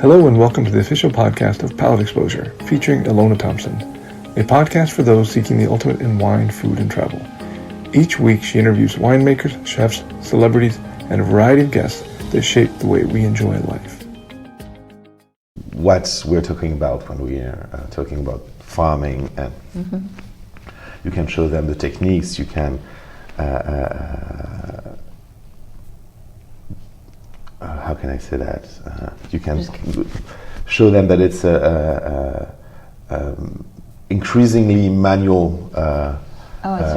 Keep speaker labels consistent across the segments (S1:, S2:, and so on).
S1: Hello and welcome to the official podcast of Palate Exposure, featuring Ilona Thompson, a podcast for those seeking the ultimate in wine, food, and travel. Each week she interviews winemakers, chefs, celebrities, and a variety of guests that shape the way we enjoy life.
S2: What we're talking about when we are talking about farming, and you can show them the techniques, you can how can I say that? You can show them that it's increasingly manual
S3: it's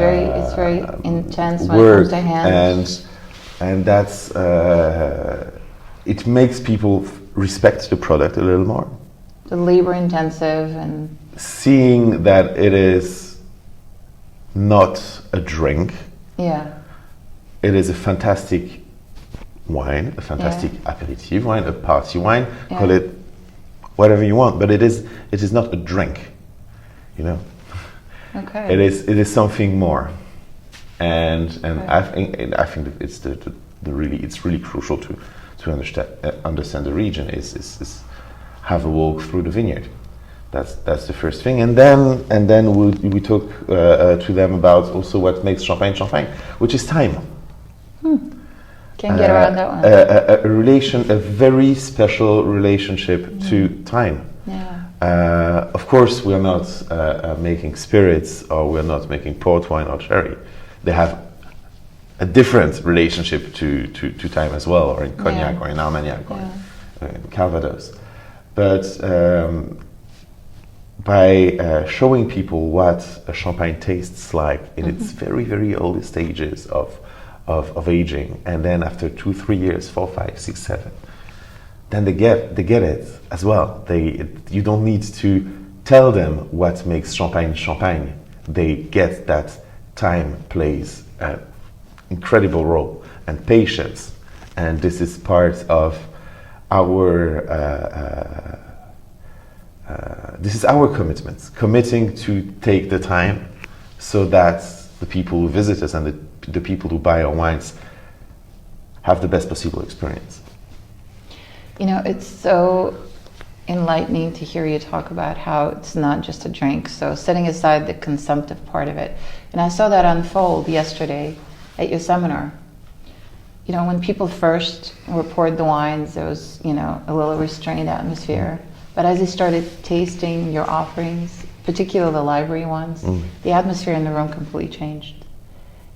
S3: very intense when
S2: work,
S3: it comes to hands.
S2: and that's it makes people respect the product a little more.
S3: The labor intensive and
S2: seeing that it is not a drink.
S3: Yeah.
S2: It is a fantastic wine, a fantastic aperitif wine, a party wine, call it whatever you want, but it is not a drink, you know.
S3: Okay.
S2: It is something more, and I think that it's it's really crucial to understand the region is have a walk through the vineyard. That's the first thing, and then we talk to them about also what makes champagne, which is time.
S3: Can't get around that one.
S2: A very special relationship to time.
S3: Yeah.
S2: Of course, we are not making spirits, or we are not making port wine or sherry. They have a different relationship to time as well, or in cognac, or in Armagnac, or in Calvados. But by showing people what a champagne tastes like in its very, very early stages of aging, and then after 2-3 years, 4, 5, 6, 7, then they get it as well. You don't need to tell them what makes champagne. They get that time plays an incredible role, and patience, and this is part of our committing to take the time so that the people who visit us and the people who buy our wines have the best possible experience.
S3: You know, it's so enlightening to hear you talk about how it's not just a drink. So setting aside the consumptive part of it. And I saw that unfold yesterday at your seminar. You know, when people first were poured the wines, there was, a little restrained atmosphere. But as they started tasting your offerings, particularly the library ones, the atmosphere in the room completely changed.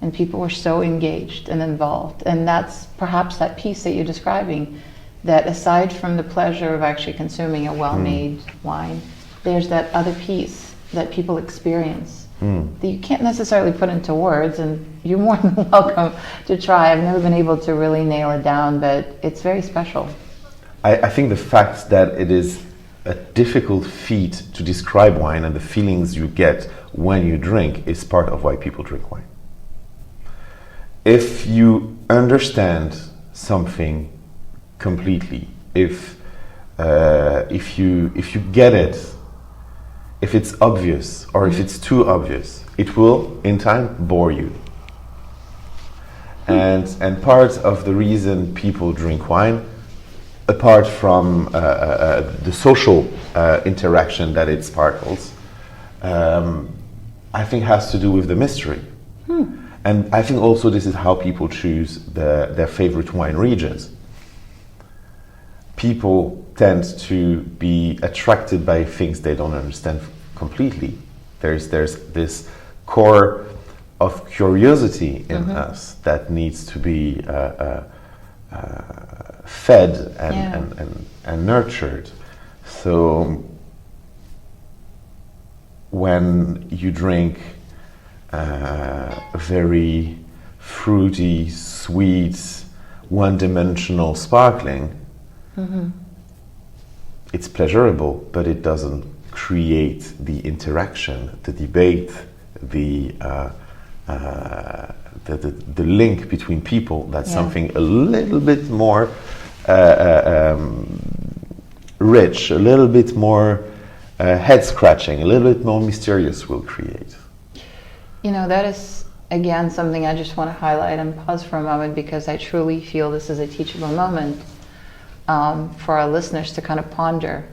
S3: And people were so engaged and involved. And that's perhaps that piece that you're describing, that aside from the pleasure of actually consuming a well-made wine, there's that other piece that people experience that you can't necessarily put into words, and you're more than welcome to try. I've never been able to really nail it down, but it's very special.
S2: I think the fact that it is a difficult feat to describe wine and the feelings you get when you drink is part of why people drink wine. If you understand something completely, if you get it, if it's obvious or if it's too obvious, it will in time bore you. And part of the reason people drink wine, apart from the social interaction that it sparkles, I think has to do with the mystery. And I think also this is how people choose their favorite wine regions. People tend to be attracted by things they don't understand completely. There's this core of curiosity in us that needs to be fed and nurtured. So when you drink very fruity, sweet, one-dimensional sparkling, it's pleasurable, but it doesn't create the interaction, the debate, the link between people. That's something a little bit more rich, a little bit more head-scratching, a little bit more mysterious will create.
S3: You know, that is, again, something I just want to highlight and pause for a moment, because I truly feel this is a teachable moment. for our listeners to kind of ponder.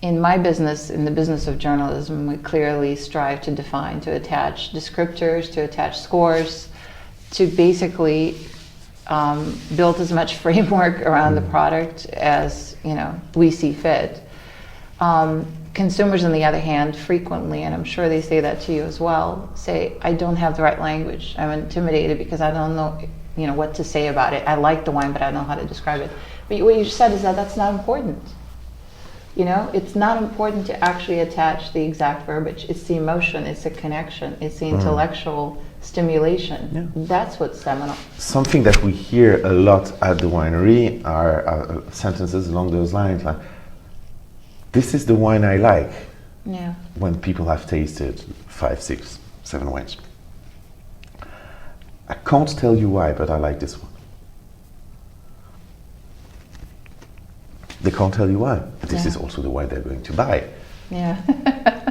S3: In my business, in the business of journalism, we clearly strive to define, to attach descriptors, to attach scores, to basically build as much framework around the product as we see fit. Consumers, on the other hand, frequently, and I'm sure they say that to you as well, say, I don't have the right language. I'm intimidated because I don't know what to say about it. I like the wine, but I don't know how to describe it. But what you said is that that's not important. It's not important to actually attach the exact verbiage. It's the emotion, it's the connection, it's the intellectual stimulation.
S2: Yeah.
S3: That's what's seminal.
S2: Something that we hear a lot at the winery are sentences along those lines like, this is the wine I like.
S3: Yeah.
S2: When people have tasted 5, 6, 7 wines. I can't tell you why, but I like this one. They can't tell you why. But this is also the wine they're going to buy.
S3: Yeah.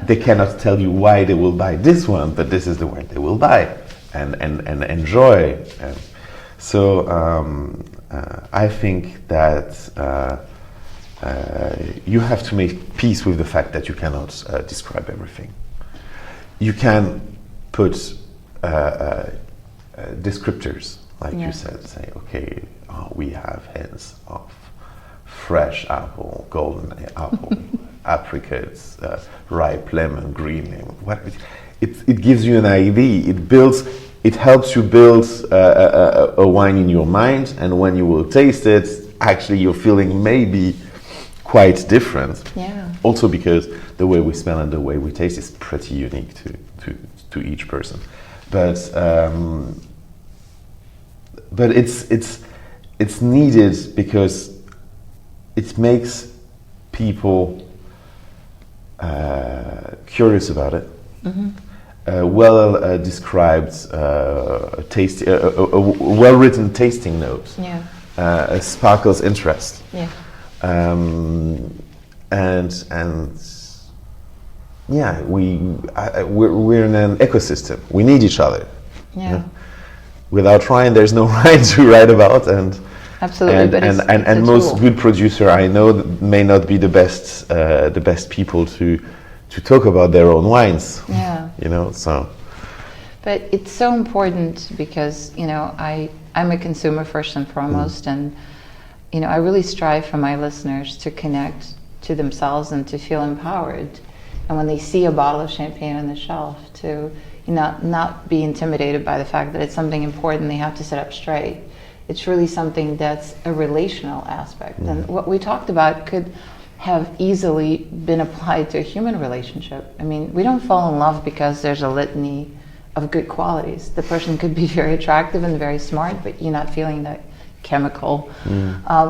S2: They cannot tell you why they will buy this one, but this is the wine they will buy and enjoy. So I think that you have to make peace with the fact that you cannot describe everything. You can put descriptors, like you said, say, okay, we have hints of fresh apple, golden apple, apricots, ripe lemon, green lemon, whatever. It gives you an idea. It helps you build a wine in your mind, and when you will taste it, actually your feeling may be quite different. Yeah. Also because the way we smell and the way we taste is pretty unique to each person. But it's needed because it makes people curious about it. Mm-hmm. Described well-written tasting note. Yeah. Sparkles interest. Yeah. And yeah, we're in an ecosystem. We need each other. Yeah. Without wine, there's no wine to write about, and
S3: absolutely. But
S2: and most good producer I know may not be the best people to talk about their own wines.
S3: Yeah.
S2: So.
S3: But it's so important because I'm a consumer first and foremost, and I really strive for my listeners to connect to themselves and to feel empowered. And when they see a bottle of champagne on the shelf, to not be intimidated by the fact that it's something important they have to sit up straight. It's really something that's a relational aspect. And what we talked about could have easily been applied to a human relationship. I mean, we don't fall in love because there's a litany of good qualities. The person could be very attractive and very smart, but you're not feeling that chemical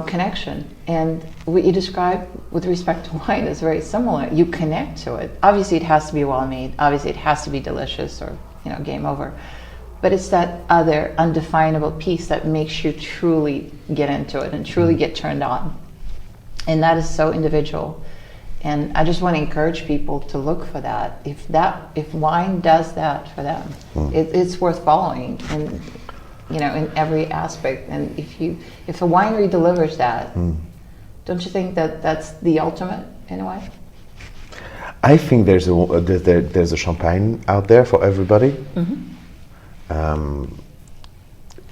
S3: connection. And what you describe with respect to wine is very similar. You connect to it. Obviously it has to be well made. Obviously it has to be delicious, or game over. But it's that other undefinable piece that makes you truly get into it and truly get turned on. And that is so individual. And I just want to encourage people to look for that. If wine does that for them, it's worth following. And in every aspect. And if a winery delivers that, don't you think that that's the ultimate in a way?
S2: I think there's a champagne out there for everybody.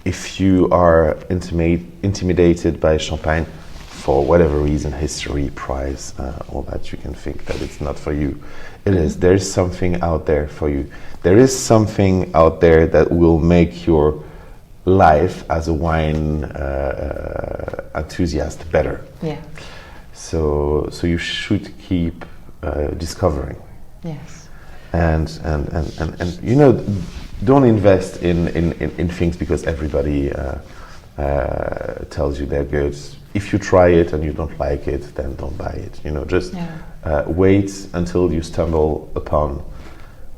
S2: If you are intimidated by champagne for whatever reason, history, price, all that, you can think that it's not for you. It is. There is something out there for you. There is something out there that will make your life as a wine enthusiast better. Yeah. So you should keep discovering.
S3: Yes.
S2: And don't invest in things because everybody tells you they're good. If you try it and you don't like it, then don't buy it. Just wait until you stumble upon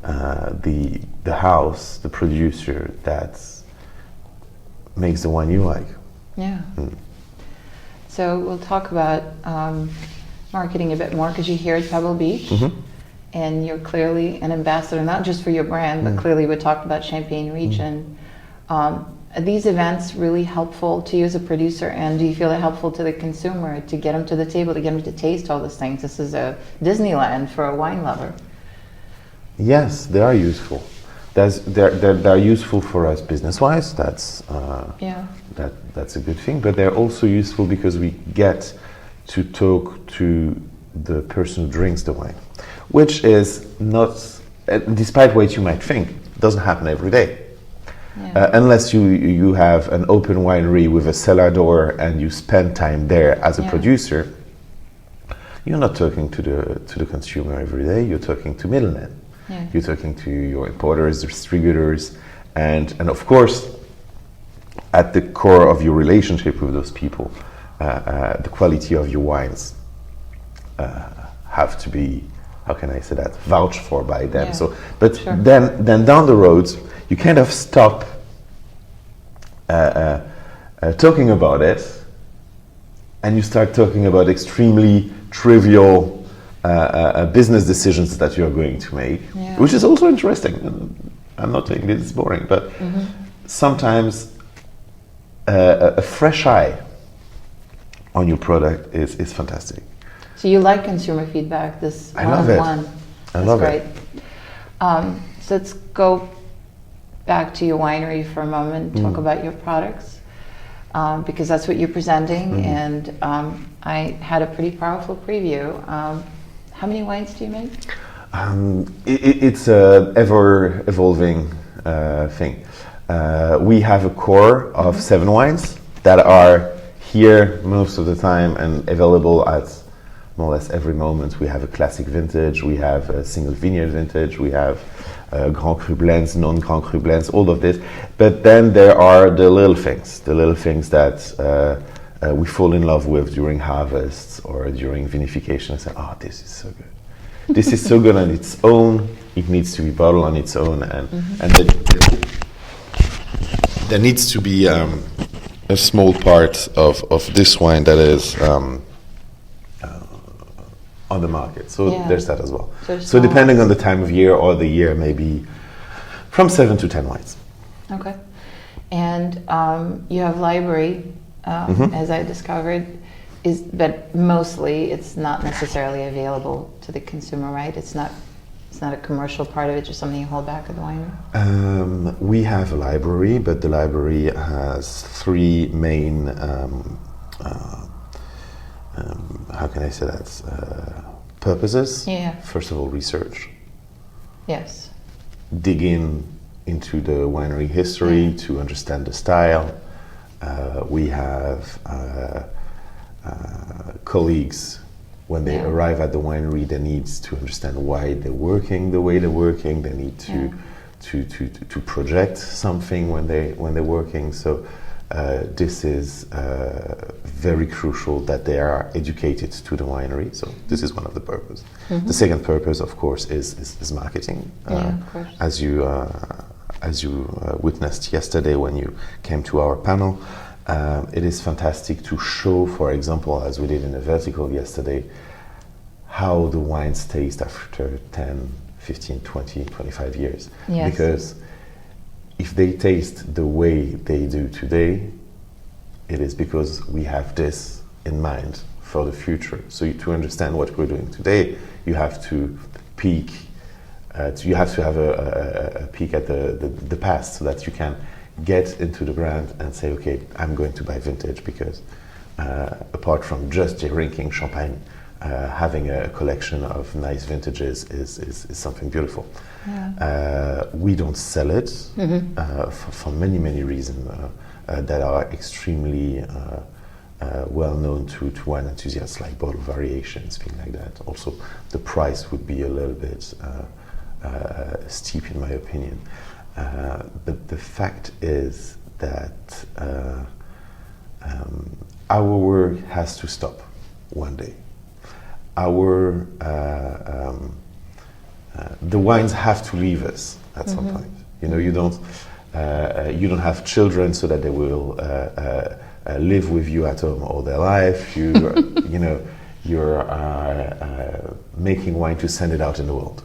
S2: the house, the producer that makes the wine you like.
S3: Yeah. So we'll talk about marketing a bit more, because you're here at Pebble Beach, and you're clearly an ambassador, not just for your brand, but clearly we talked about Champagne region. Are these events really helpful to you as a producer, and do you feel it helpful to the consumer to get them to the table, to get them to taste all these things? This is a Disneyland for a wine lover.
S2: Yes, they are useful. They're useful for us business-wise. That's a good thing. But they're also useful because we get to talk to the person who drinks the wine, which is not, despite what you might think, doesn't happen every day.
S3: Yeah.
S2: Unless you have an open winery with a cellar door and you spend time there as a producer, you're not talking to the consumer every day. You're talking to middlemen.
S3: Yeah.
S2: You're talking to your importers, distributors, and of course, at the core of your relationship with those people, the quality of your wines have to be, how can I say that, vouched for by them.
S3: Yeah.
S2: So, but
S3: Sure.
S2: then down the road, you kind of stop talking about it, and you start talking about extremely trivial business decisions that you're going to make, which is also interesting. I'm not saying this is boring, but sometimes a fresh eye on your product is fantastic.
S3: So you like consumer feedback, this
S2: I love it.
S3: one-on-one.
S2: I love
S3: great.
S2: it.
S3: So let's go back to your winery for a moment, talk about your products, because that's what you're presenting, and I had a pretty powerful preview. How many wines do you make?
S2: It's a ever-evolving thing. We have a core of 7 wines that are here most of the time and available at more or less every moment. We have a classic vintage, we have a single vineyard vintage, we have Grand Cru blends, non-Grand Cru blends, all of this. But then there are the little things that we fall in love with during harvests or during vinification and say, oh, this is so good. This is so good on its own. It needs to be bottled on its own, and there needs to be a small part of this wine that is on the market. So there's that as well. So depending on the time of year or the year, maybe from 7 to 10 wines.
S3: Okay. And you have library, as I discovered, but mostly it's not necessarily available to the consumer, right? It's not a commercial part of it, just something you hold back at the winery?
S2: We have a library, but the library has 3 main how can I say that? Purposes.
S3: Yeah.
S2: First of all, research.
S3: Yes.
S2: Dig into the winery history to understand the style. We have colleagues, when they arrive at the winery, they need to understand why they're working the way they're working. They need to project something when they're working. So this is very crucial that they are educated to the winery. So this is one of the purposes. The second purpose, of course, is marketing.
S3: Of course.
S2: As you witnessed yesterday when you came to our panel, it is fantastic to show, for example, as we did in a vertical yesterday, how the wines taste after 10, 15, 20, 25 years.
S3: Yes.
S2: Because if they taste the way they do today, it is because we have this in mind for the future. So to understand what we're doing today, you have to peek. You have to have a peek at the past, so that you can get into the brand and say, okay, I'm going to buy vintage because apart from just drinking champagne, having a collection of nice vintages is something beautiful. We don't sell it for many reasons that are extremely well known to wine enthusiasts, like bottle variations, things like that. Also, the price would be a little bit steep in my opinion. But the fact is that our work has to stop one day. The wines have to leave us at some point. You know, you don't have children so that they will live with you at home all their life. You're making wine to send it out in the world.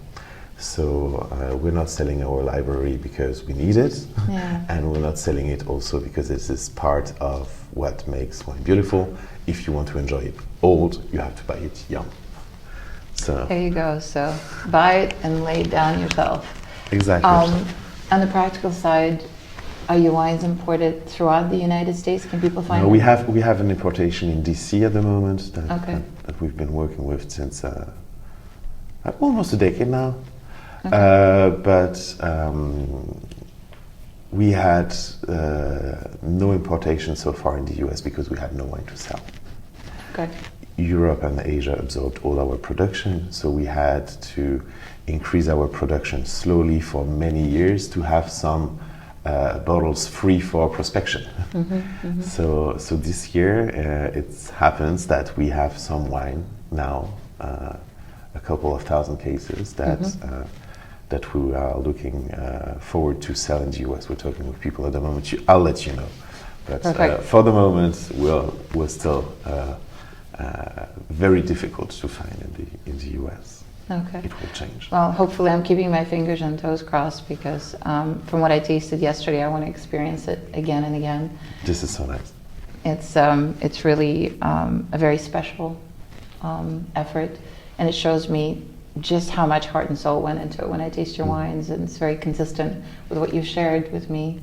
S2: So we're not selling our library because we need it,
S3: Yeah.
S2: and we're not selling it also because this is part of what makes wine beautiful. If you want to enjoy it old, you have to buy it young. So
S3: There you go. So buy it and lay it down yourself.
S2: exactly.
S3: On the practical side, are your wines imported throughout the United States? Can people find
S2: No,
S3: them?
S2: we have an importation in DC at the moment
S3: Okay.
S2: that we've been working with since almost a decade now.
S3: Okay.
S2: But we had no importation so far in the US because we had no wine to sell.
S3: Good.
S2: Europe and Asia absorbed all our production, so we had to increase our production slowly for many years to have some bottles free for prospection. So this year it happens that we have some wine now, a couple of thousand cases that we are looking forward to sell in the US. We're talking with people at the moment. I'll let you know, but for the moment we're still very difficult to find in the US.
S3: Okay.
S2: It will change.
S3: Well, hopefully I'm keeping my fingers and toes crossed because from what I tasted yesterday, I want to experience it again and again.
S2: This is so nice.
S3: It's really a very special effort, and it shows me just how much heart and soul went into it when I taste your wines, and it's very consistent with what you shared with me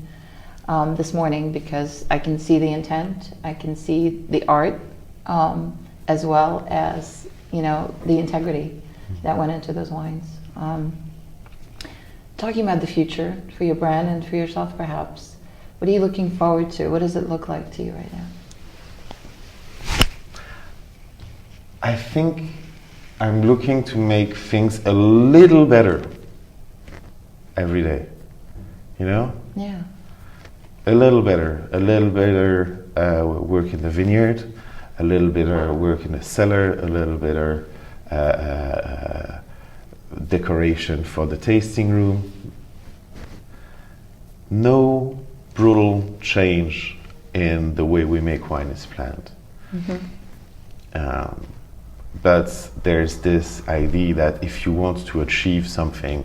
S3: this morning because I can see the intent, I can see the art, as well as the integrity that went into those wines. Talking about the future for your brand and for yourself, perhaps, what are you looking forward to? What does it look like to you right now?
S2: I think I'm looking to make things a little better every day.
S3: Yeah.
S2: A little better work in the vineyard, a little better work in the cellar, a little better decoration for the tasting room. No brutal change in the way we make wine is planned. But there's this idea that if you want to achieve something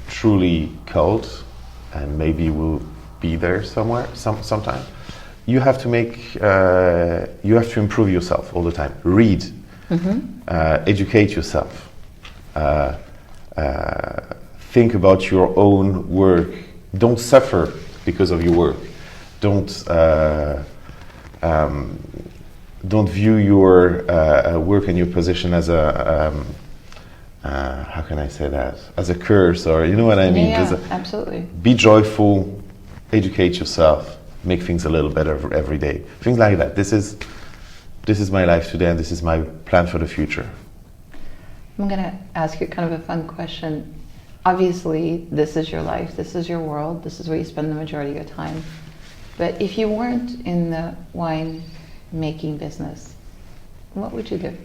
S2: truly cult, and maybe we'll be there sometime, you have to improve yourself all the time. Read, educate yourself, think about your own work. Don't suffer because of your work. Don't view your work and your position as a how can I say that, as a curse, or you know what I mean.
S3: Yeah, absolutely.
S2: Be joyful, educate yourself, make things a little better every day. Things like that. This is my life today, and this is my plan for the future.
S3: I'm going to ask you kind of a fun question. Obviously, this is your life, this is your world, this is where you spend the majority of your time. But if you weren't in the wine making business, what would you do?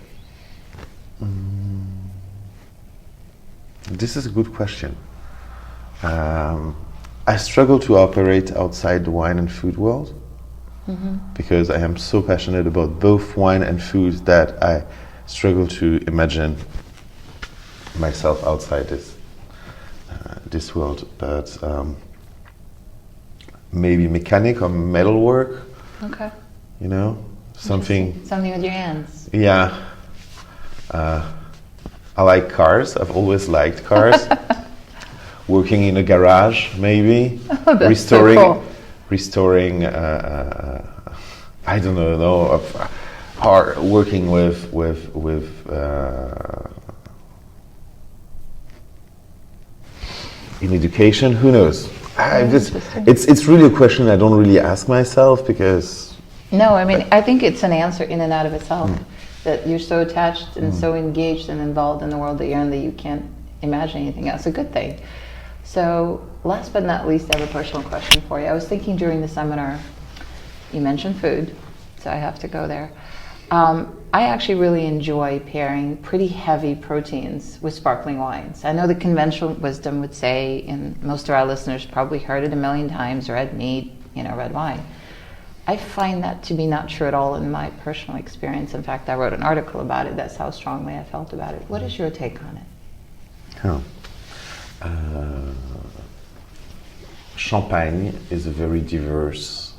S2: This is a good question. I struggle to operate outside the wine and food world because I am so passionate about both wine and food that I struggle to imagine myself outside this world. But maybe mechanic or metal work.
S3: Okay.
S2: Something
S3: with your hands.
S2: Yeah. I like cars. I've always liked cars. Working in a garage, maybe.
S3: Oh, that's
S2: restoring,
S3: so cool.
S2: Restoring. I don't know. Or working with in education. Who knows? It's really a question I don't really ask myself because.
S3: No, I mean, I think it's an answer in and out of itself. That you're so attached and so engaged and involved in the world that you're in that you can't imagine anything else. A good thing. So, last but not least, I have a personal question for you. I was thinking during the seminar, you mentioned food, so I have to go there. I actually really enjoy pairing pretty heavy proteins with sparkling wines. I know the conventional wisdom would say, and most of our listeners probably heard it a million times, red meat, red wine. I find that to be not true at all in my personal experience. In fact, I wrote an article about it. That's how strongly I felt about it. What is your take on it?
S2: Huh. Champagne is a very diverse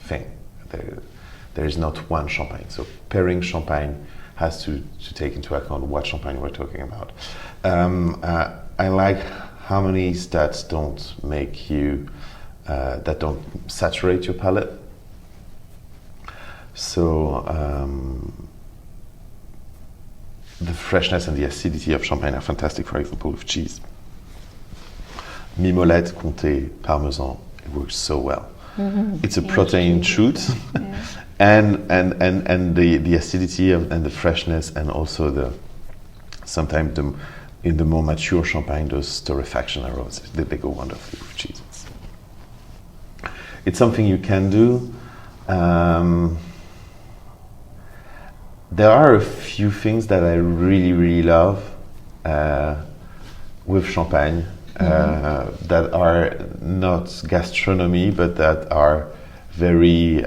S2: thing. There is not one champagne. So pairing champagne has to take into account what champagne we're talking about. I like harmonies that don't make you, that don't saturate your palate. So the freshness and the acidity of champagne are fantastic, for example, with cheese. Mimolette, Comté, Parmesan, it works so well. Mm-hmm. It's a protein shoot, yeah. and the acidity and the freshness, and also sometimes in the more mature champagne, those torrefaction aromas, they go wonderfully with cheese. It's something you can do. There are a few things that I really, really love with champagne. That are not gastronomy, but that are very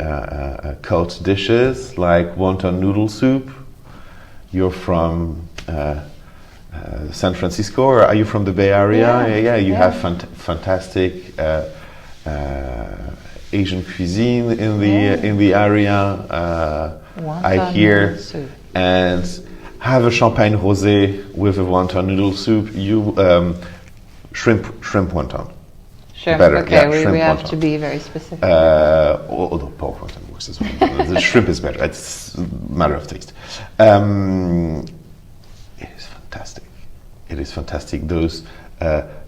S2: cult dishes, like wonton noodle soup. You're from San Francisco, or are you from the Bay Area? Yeah. You have fantastic Asian cuisine in the area. I hear, and have a champagne rosé with a wonton noodle soup. Shrimp wonton.
S3: Shrimp,
S2: better.
S3: Okay,
S2: yeah,
S3: we have
S2: wonton.
S3: To be very specific.
S2: Although pork wonton works as well. The shrimp is better. It's a matter of taste. It is fantastic. It is fantastic. Those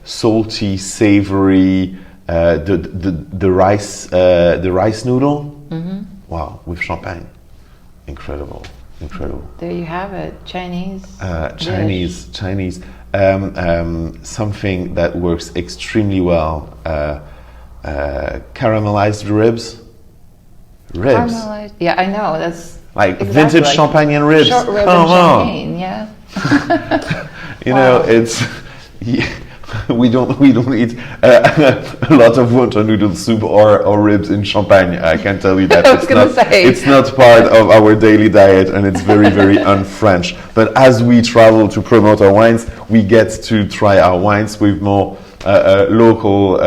S2: salty, savory, the rice noodle. Mm-hmm. Wow, with champagne, incredible.
S3: There you have it, Chinese.
S2: Chinese. Something that works extremely well. Caramelized ribs.
S3: Caramelized. Yeah, I know. That's
S2: like
S3: exactly
S2: vintage
S3: like
S2: champagne and ribs.
S3: Short rib
S2: Come
S3: and
S2: on.
S3: champagne. Yeah.
S2: You know, it's. We don't eat a lot of wonton noodle soup or ribs in Champagne. I can tell you that. It's not part of our daily diet, and it's very, very un-French. But as we travel to promote our wines, we get to try our wines with more local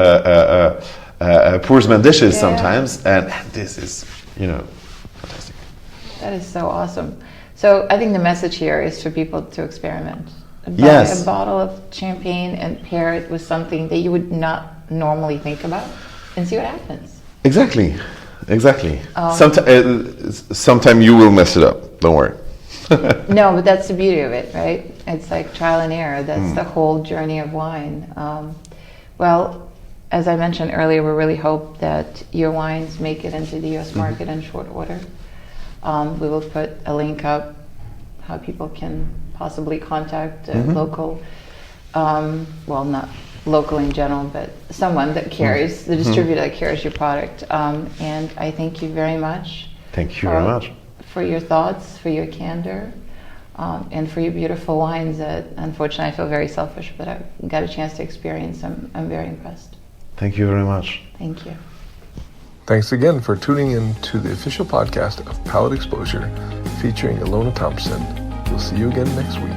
S2: Pursman dishes sometimes, and this is, fantastic.
S3: That is so awesome. So I think the message here is for people to experiment. Buy a bottle of champagne and pair it with something that you would not normally think about, and see what happens.
S2: Exactly. Sometime you will mess it up. Don't worry.
S3: No, but that's the beauty of it, right? It's like trial and error. That's the whole journey of wine. Well, as I mentioned earlier, we really hope that your wines make it into the U.S. market in short order. We will put a link up how people can possibly contact local, well, not local in general, but someone that carries, the distributor that carries your product. And I thank you very much.
S2: Thank you very much.
S3: For your thoughts, for your candor, and for your beautiful wines that, unfortunately, I feel very selfish, but I got a chance to experience. I'm very impressed.
S2: Thank you very much.
S3: Thank you.
S1: Thanks again for tuning in to the official podcast of Palate Exposure featuring Ilona Thompson. We'll see you again next week.